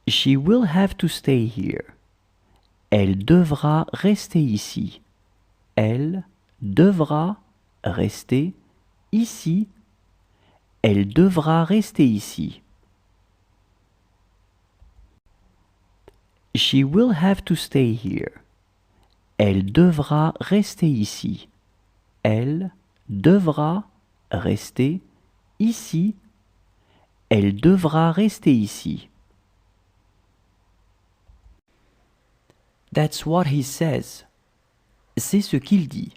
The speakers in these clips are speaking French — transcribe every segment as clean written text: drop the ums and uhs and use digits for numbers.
She will have to stay here. Elle devra rester ici. Elle devra rester ici. Elle devra rester ici. She will have to stay here. Elle devra rester ici. Elle devra rester ici. Elle devra rester ici. That's what he says. C'est ce qu'il dit.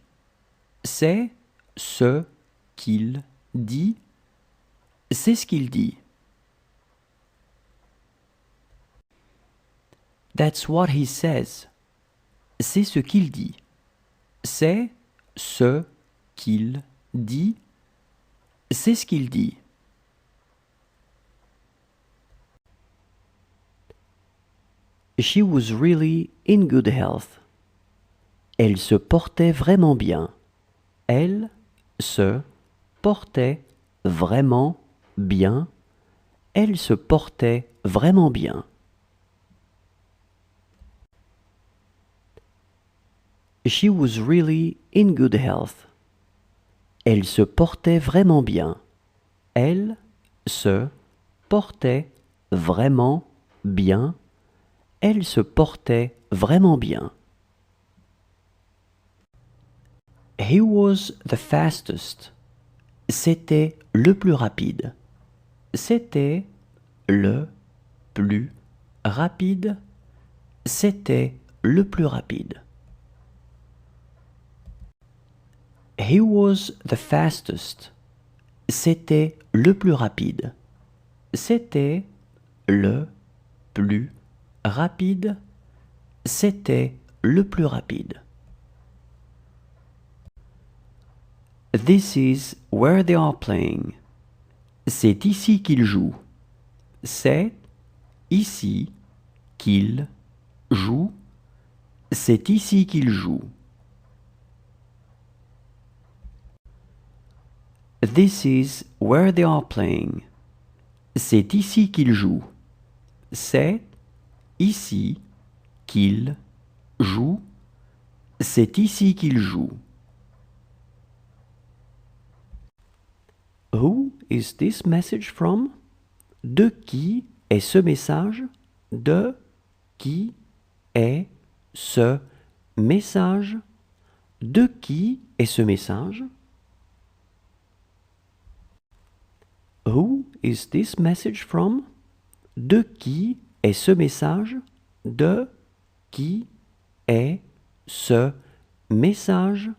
C'est ce qu'il dit. C'est ce qu'il dit. That's what he says. C'est ce qu'il dit. C'est ce qu'il dit. C'est ce qu'il dit. She was really in good health. Elle se portait vraiment bien. Elle se portait vraiment bien. Elle se portait vraiment bien. She was really in good health. Elle se portait vraiment bien. Elle se portait vraiment bien. Elle se portait vraiment bien. He was the fastest. C'était le plus rapide. C'était le plus rapide. C'était le plus rapide. He was the fastest. C'était le plus rapide. C'était le plus rapide. C'était le plus rapide. This is where they are playing. C'est ici qu'ils jouent. C'est ici qu'ils jouent. C'est ici qu'ils jouent. This is where they are playing. C'est ici qu'ils jouent. C'est ici qu'ils jouent. C'est ici qu'ils jouent. Who is this message from? De qui est ce message? De qui est ce message? De qui est ce message? Who is this message from? De qui est ce message? De qui est ce message?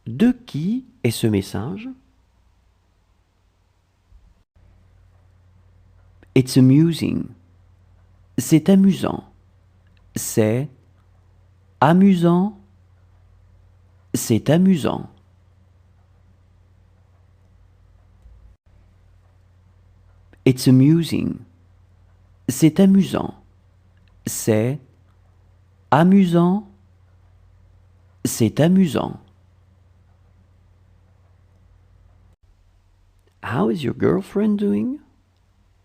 De qui est ce message? It's amusing. C'est amusant. C'est amusant. C'est amusant. It's amusing. C'est amusant. C'est amusant. C'est amusant. How is your girlfriend doing?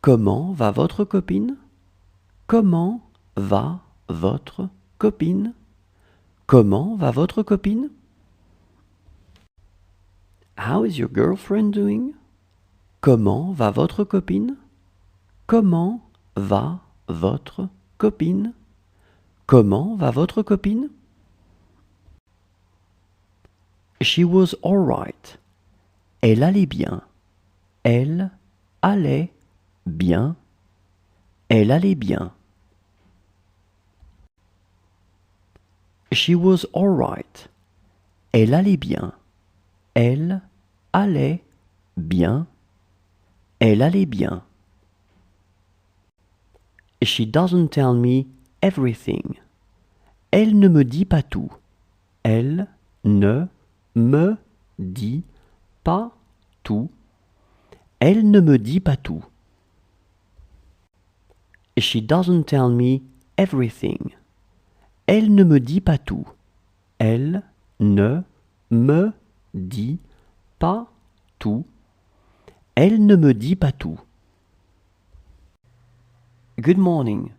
Comment va votre copine? Comment va votre copine? Comment va votre copine? How is your girlfriend doing? Comment va votre copine? Comment va votre copine? Comment va votre copine? She was all right. Elle allait bien. Elle allait bien. Elle allait bien. She was all right. Elle allait bien. Elle allait bien. Elle allait bien. She doesn't tell me everything. Elle ne me dit pas tout. Elle ne me dit pas tout. Elle ne me dit pas tout. She doesn't tell me everything. Elle ne me dit pas tout. Elle ne me dit pas tout. Elle ne me dit pas tout. Good morning.